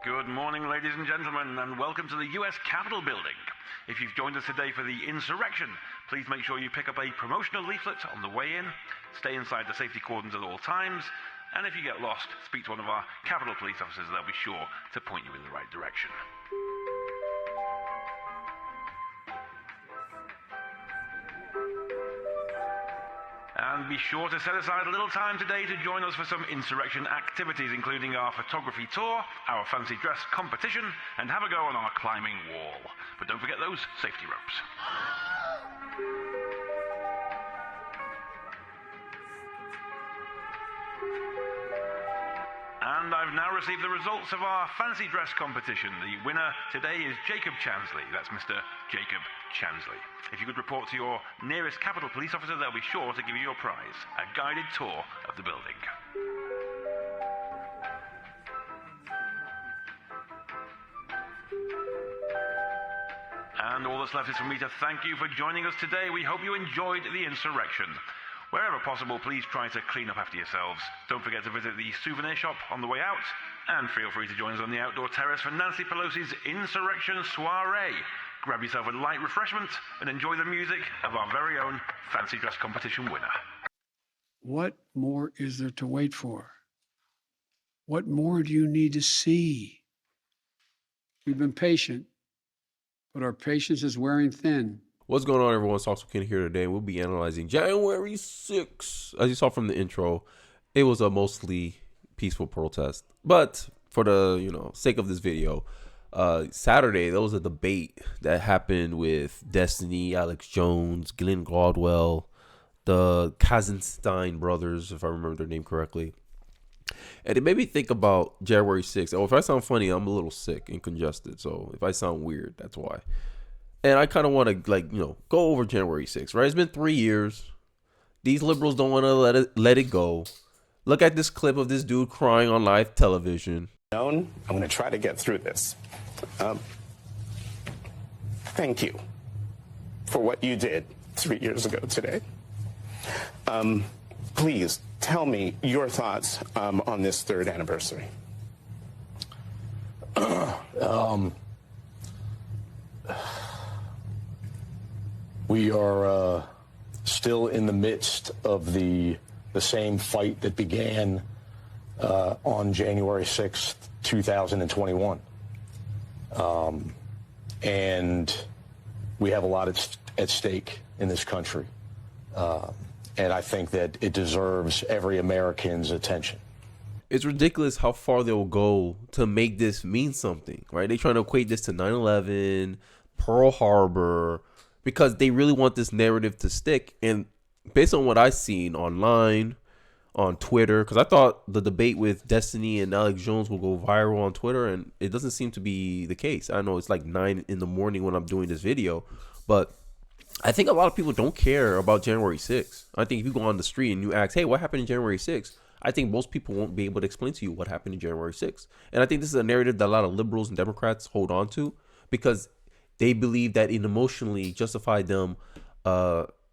Good morning, ladies and gentlemen, and welcome to the US Capitol building. If you've joined us today for the insurrection, please make sure you pick up a promotional leaflet on the way in, stay inside the safety cordons at all times, and if you get lost, speak to one of our Capitol police officers. They'll be sure to point you in the right direction. And be sure to set aside a little time today to join us for some insurrection activities, including our photography tour, our fancy dress competition, and have a go on our climbing wall. But don't forget those safety ropes. And I've now received the results of our fancy dress competition. The winner today is Jacob Chansley. That's Mr. Jacob Chansley. If you could report to your nearest Capitol Police officer, they'll be sure to give you your prize, a guided tour of the building. And all that's left is for me to thank you for joining us today. We hope you enjoyed the insurrection. Wherever possible, please try to clean up after yourselves. Don't forget to visit the souvenir shop on the way out, and feel free to join us on the outdoor terrace for Nancy Pelosi's Insurrection Soiree. Grab yourself a light refreshment and enjoy the music of our very own fancy dress competition winner. What more is there to wait for? What more do you need to see? We've been patient, but our patience is wearing thin. What's going on, everyone? It's Ken here today. We'll be analyzing January 6th. As you saw from the intro, it was a mostly peaceful protest. But for the sake of this video, Saturday there was a debate that happened with Destiny, Alex Jones, Glenn Gladwell, the Kazenstein brothers, if I remember their name correctly. And it made me think about January 6th. Oh, if I sound funny, I'm a little sick and congested. So if I sound weird, that's why. And I kind of want to go over January 6th, right? It's been 3 years. These liberals don't want to let it go. Look at this clip of this dude crying on live television. I'm going to try to get through this. Thank you for what you did 3 years ago today. Please tell me your thoughts on this third anniversary. We are still in the midst of the same fight that began on January 6th, 2021. And we have a lot at stake in this country. And I think that it deserves every American's attention. It's ridiculous how far they'll go to make this mean something, right? They're trying to equate this to 9/11, Pearl Harbor, because they really want this narrative to stick. And based on what I've seen online, on Twitter, because I thought the debate with Destiny and Alex Jones will go viral on Twitter, and it doesn't seem to be the case. I know it's like 9 in the morning when I'm doing this video, but I think a lot of people don't care about January 6th. I think if you go on the street and you ask, hey, what happened in January 6th? I think most people won't be able to explain to you what happened in January 6th. And I think this is a narrative that a lot of liberals and Democrats hold on to because they believe that it emotionally justified them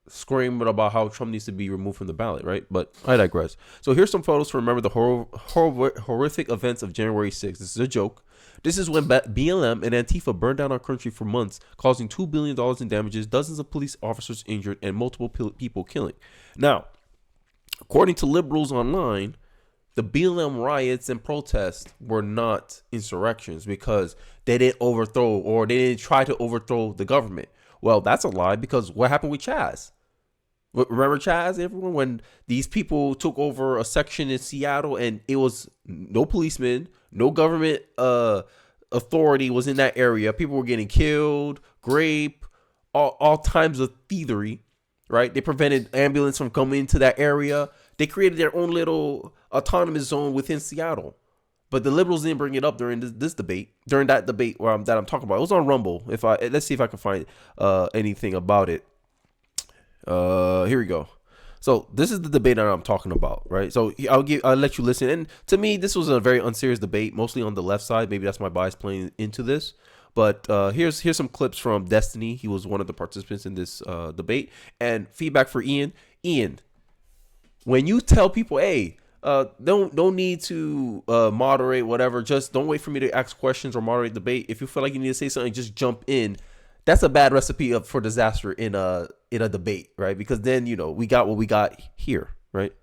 screaming about how Trump needs to be removed from the ballot, right? But I digress. So here's some photos to remember the horrific events of January 6th. This is a joke. This is when BLM and Antifa burned down our country for months, causing $2 billion in damages, dozens of police officers injured, and multiple people killing. Now, according to liberals online, the BLM riots and protests were not insurrections because they didn't overthrow or they didn't try to overthrow the government. Well, that's a lie because what happened with Chaz? Remember Chaz, everyone? When these people took over a section in Seattle and it was no policemen, no government authority was in that area. People were getting killed, raped, all times of thievery, right? They prevented ambulance from coming into that area. They created their own little autonomous zone within Seattle. But the liberals didn't bring it up during this debate, during that debate that I'm talking about. It was on Rumble. Let's see if I can find anything about it. Here we go. So this is the debate that I'm talking about, right? So I'll let you listen. And to me, this was a very unserious debate, mostly on the left side. Maybe that's my bias playing into this. But here's some clips from Destiny. He was one of the participants in this debate. And feedback for Ian. Ian, when you tell people, hey, Don't need to moderate whatever. Just don't wait for me to ask questions or moderate debate. If you feel like you need to say something, just jump in. That's a bad recipe for disaster in a debate, right? Because then we got what we got here, right?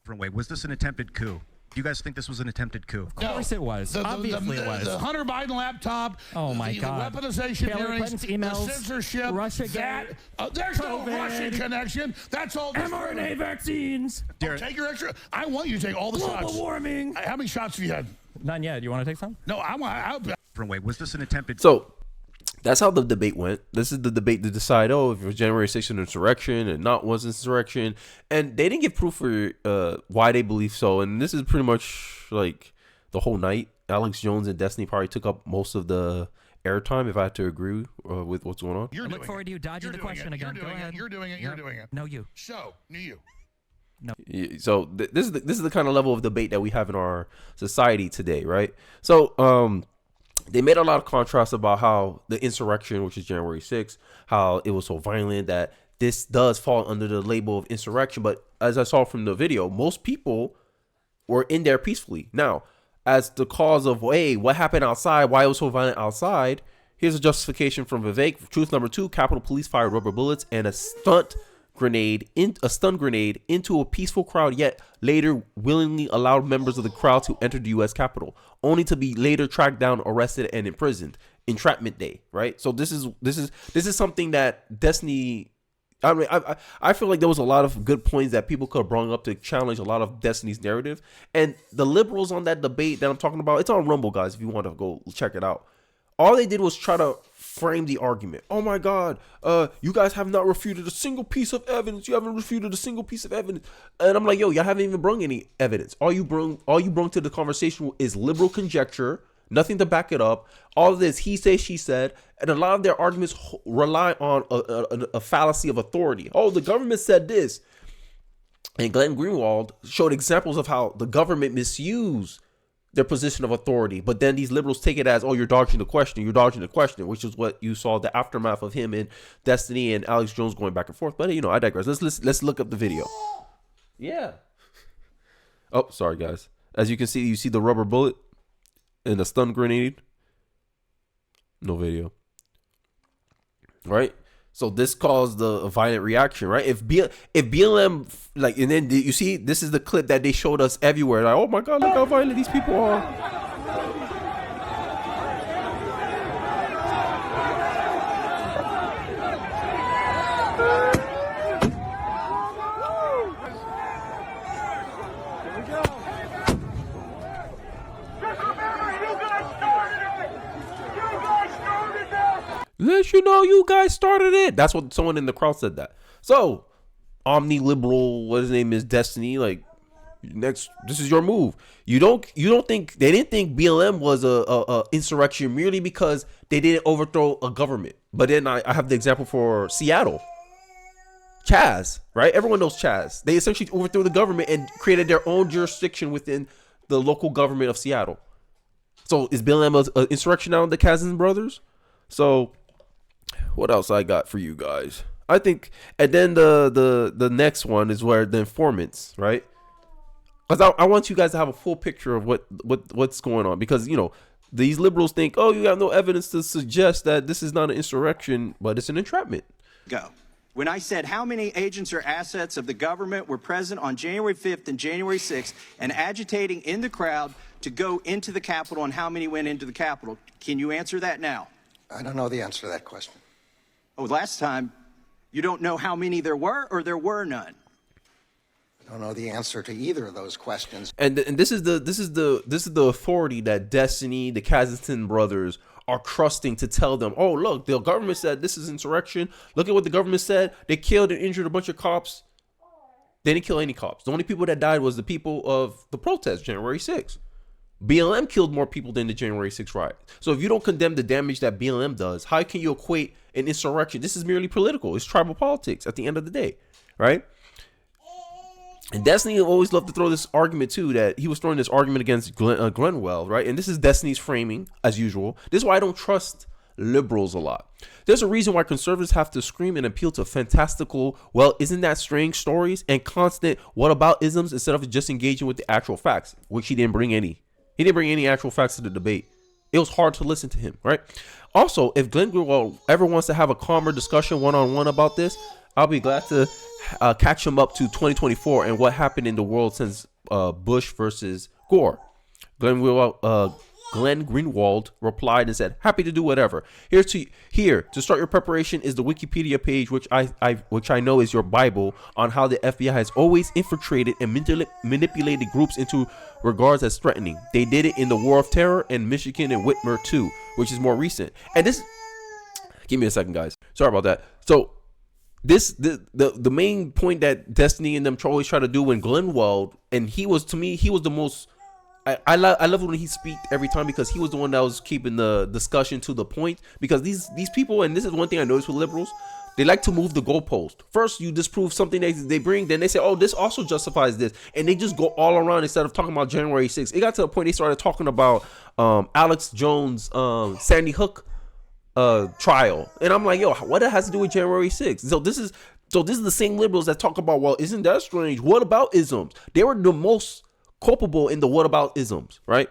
Wait, was this an attempted coup? Do you guys think this was an attempted coup? Of course it was. Obviously it was. The Hunter Biden laptop. Oh my God. The weaponization Hillary hearings. Clinton's emails. The censorship. Russia. There's COVID, no Russian connection. That's all. mRNA vaccines. Take your extra. I want you to take all the shots. Global warming. How many shots have you had? None yet. You want to take some? No, I want. Wait, was this an attempted? So that's how the debate went. This is the debate to decide, if it was January 6th an insurrection and not was insurrection. And they didn't give proof for why they believe so. And this is pretty much like the whole night. Alex Jones and Destiny probably took up most of the airtime, if I had to agree with what's going on. I look forward to you dodging the question again. Go ahead. You're doing it. You're doing it. No, you. So, you. No. So this is the kind of level of debate that we have in our society today, right? So they made a lot of contrast about how the insurrection, which is January 6th, how it was so violent that this does fall under the label of insurrection. But as I saw from the video, most people were in there peacefully. Now, as the cause of, what happened outside, why it was so violent outside, here's a justification from Vivek. Truth number 2, Capitol Police fired rubber bullets and a stun grenade into a peaceful crowd, yet later willingly allowed members of the crowd to enter the U.S. Capitol, only to be later tracked down, arrested, and imprisoned. Entrapment Day, right? So this is something that Destiny. I mean, I feel like there was a lot of good points that people could have brought up to challenge a lot of Destiny's narrative, and the liberals on that debate that I'm talking about, it's on Rumble, guys. If you want to go check it out, all they did was try to frame the argument. Oh my God, you guys have not refuted a single piece of evidence. You haven't refuted a single piece of evidence. And I'm like, y'all haven't even brought any evidence. All you brought to the conversation is liberal conjecture, nothing to back it up. All of this he said, she said, and a lot of their arguments rely on a fallacy of authority. Oh, the government said this. And Glenn Greenwald showed examples of how the government misused their position of authority, but then these liberals take it as, you're dodging the question, which is what you saw the aftermath of him and Destiny and Alex Jones going back and forth. But I digress. Let's look up the video. Yeah. Oh, sorry guys. As you can see, you see the rubber bullet and the stun grenade. No video. Right? So this caused a violent reaction, right? If BLM, and then you see, this is the clip that they showed us everywhere. Like, oh my God, look how violent these people are. Let you know you guys started it. That's what someone in the crowd said that. So, omni-liberal, what his name is, Destiny, like, next, this is your move. You don't think, they didn't think BLM was a insurrection merely because they didn't overthrow a government. But then I have the example for Seattle. Chaz, right? Everyone knows Chaz. They essentially overthrew the government and created their own jurisdiction within the local government of Seattle. So is BLM an insurrection now, the Kazan brothers? So what else I got for you guys? I think, and then the next one is where the informants, right? Because I want you guys to have a full picture of what's going on, because these liberals think, you have no evidence to suggest that this is not an insurrection, but it's an entrapment. Go. When I said how many agents or assets of the government were present on January 5th and January 6th and agitating in the crowd to go into the Capitol, and how many went into the Capitol, can you answer that now? I don't know the answer to that question. Oh, last time, you don't know how many there were, or there were none? I don't know the answer to either of those questions. And this is the authority that Destiny, the Kazakhstan brothers are trusting to tell them, oh, look, the government said this is insurrection. Look at what the government said. They killed and injured a bunch of cops. They didn't kill any cops. The only people that died was the people of the protest, January 6th. BLM killed more people than the January 6th riot. So if you don't condemn the damage that BLM does, how can you equate an insurrection? This is merely political. It's tribal politics at the end of the day, right? And Destiny always loved to throw this argument too, that he was throwing this argument against Glenwell, right? And this is Destiny's framing, as usual. This is why I don't trust liberals a lot. There's a reason why conservatives have to scream and appeal to fantastical, well, isn't that strange stories and constant what about isms instead of just engaging with the actual facts, which he didn't bring any. He didn't bring any actual facts to the debate. It was hard to listen to him, right? Also, if Glenn Greenwald ever wants to have a calmer discussion one-on-one about this, I'll be glad to catch him up to 2024 and what happened in the world since Bush versus Gore. Glenn Greenwald replied and said, "Happy to do whatever. Here to start your preparation is the Wikipedia page, which I know is your Bible on how the FBI has always infiltrated and manipulated groups into regards as threatening. They did it in the War of Terror and Michigan and Whitmer too, which is more recent. And this, give me a second, guys. Sorry about that. So the main point that Destiny and them always try to do when Greenwald, and he was the most. I love when he speaks every time because he was the one that was keeping the discussion to the point. Because these people, and this is one thing I noticed with liberals, they like to move the goalpost. First, you disprove something that they bring, then they say, "Oh, this also justifies this," and they just go all around instead of talking about January 6th. It got to the point they started talking about Alex Jones, Sandy Hook trial, and I'm like, "Yo, what that has to do with January 6th?" So this is the same liberals that talk about, well, isn't that strange? What about isms? They were the most culpable in the what about isms, right?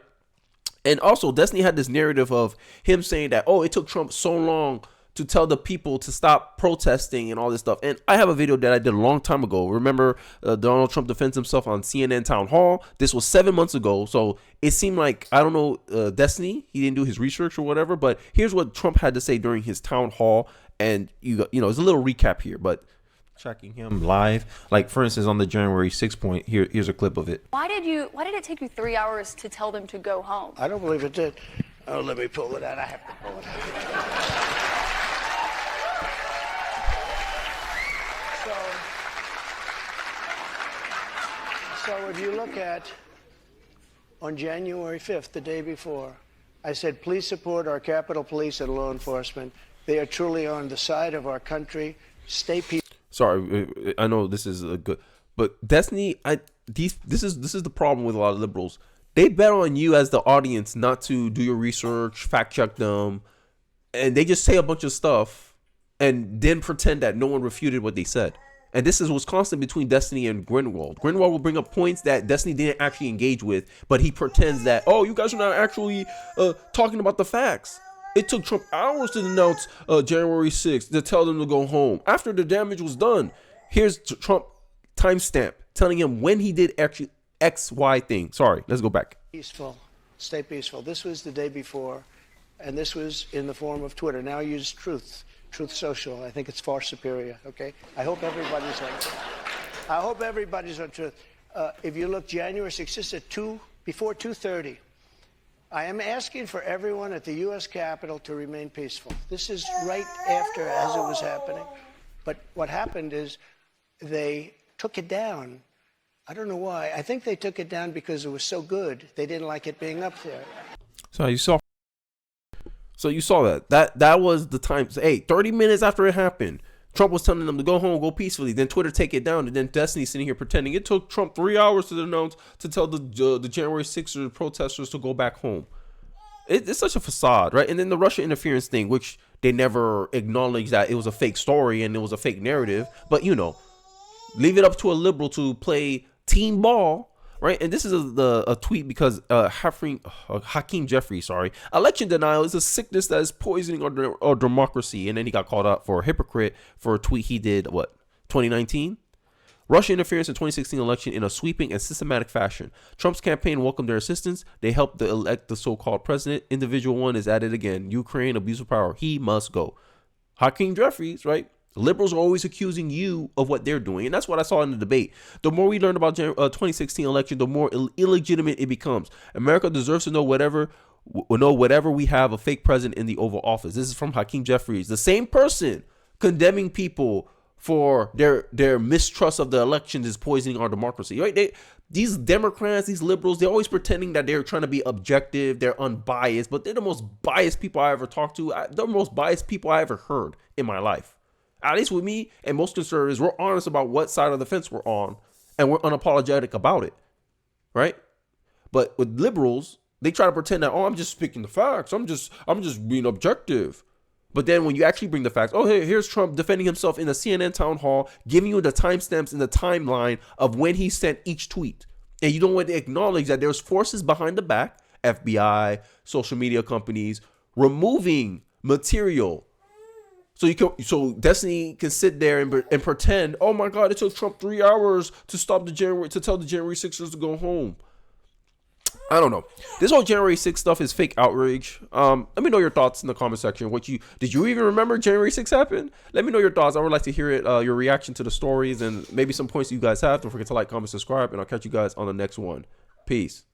And also Destiny had this narrative of him saying that, oh, it took Trump so long to tell the people to stop protesting and all this stuff. And I have a video that I did a long time ago. Remember, Donald Trump defends himself on CNN town hall. This was 7 months ago. So it seemed like, I don't know, Destiny, he didn't do his research or whatever, but here's what Trump had to say during his town hall. And there's a little recap here, but tracking him live, like for instance on the January 6th point, here's a clip of it. Why did it take you 3 hours to tell them to go home? I don't believe it did. Oh, let me pull it out. I have to pull it out. So if you look at on January 5th, the day before, I said, please support our Capitol Police and law enforcement. They are truly on the side of our country. Stay peaceful. Sorry, I know this is a good, but Destiny, this is the problem with a lot of liberals. They bet on you as the audience not to do your research, fact check them, and they just say a bunch of stuff and then pretend that no one refuted what they said. And this is what's constant between Destiny and Greenwald. Greenwald will bring up points that Destiny didn't actually engage with, but he pretends that, oh, you guys are not actually talking about the facts. It took Trump hours to denounce January 6th to tell them to go home. After the damage was done, here's Trump timestamp telling him when he did actually XY thing. Sorry, let's go back. Peaceful. Stay peaceful. This was the day before, and this was in the form of Twitter. Now use Truth Social. I think it's far superior, okay? I hope everybody's on Truth. If you look January 6th, just at before 2:30, I am asking for everyone at the U.S. Capitol to remain peaceful. This is right after as it was happening. But what happened is they took it down. I don't know why. I think they took it down because it was so good. They didn't like it being up there. So you saw that was the time. Hey, 30 minutes after it happened, Trump was telling them to go home, go peacefully. Then Twitter take it down, and then Destiny sitting here pretending it took Trump 3 hours to tell the January 6th protesters to go back home. It's such a facade, right? And then the Russia interference thing, which they never acknowledged that it was a fake story and it was a fake narrative. But leave it up to a liberal to play team ball, right? And this is a tweet because Hakeem Jeffries, election denial is a sickness that is poisoning our democracy. And then he got called out for a hypocrite for a tweet he did, 2019? Russia interference in 2016 election in a sweeping and systematic fashion. Trump's campaign welcomed their assistance. They helped elect the so-called president. Individual one is at it again. Ukraine, abuse of power. He must go. Hakeem Jeffries, right? Liberals are always accusing you of what they're doing. And that's what I saw in the debate. The more we learn about 2016 election, the more illegitimate it becomes. America deserves to know whatever we have a fake president in the Oval Office. This is from Hakeem Jeffries, the same person condemning people for their mistrust of the elections is poisoning our democracy, right? These Democrats, these liberals, they're always pretending that they're trying to be objective, they're unbiased, but they're the most biased people I ever talked to. They're the most biased people I ever heard in my life. At least with me and most conservatives, we're honest about what side of the fence we're on, and we're unapologetic about it, right? But with liberals, they try to pretend that, oh, I'm just speaking the facts. I'm just being objective. But then when you actually bring the facts, oh, hey, here's Trump defending himself in the CNN town hall, giving you the timestamps in the timeline of when he sent each tweet. And you don't want to acknowledge that there's forces behind the back, FBI, social media companies, removing material. So Destiny can sit there and pretend, oh my God, it took Trump 3 hours to tell the January 6ers to go home. I don't know. This whole January 6th stuff is fake outrage. Let me know your thoughts in the comment section. Did you even remember January 6th happened? Let me know your thoughts. I would like to hear it, your reaction to the stories and maybe some points you guys have. Don't forget to like, comment, subscribe, and I'll catch you guys on the next one. Peace.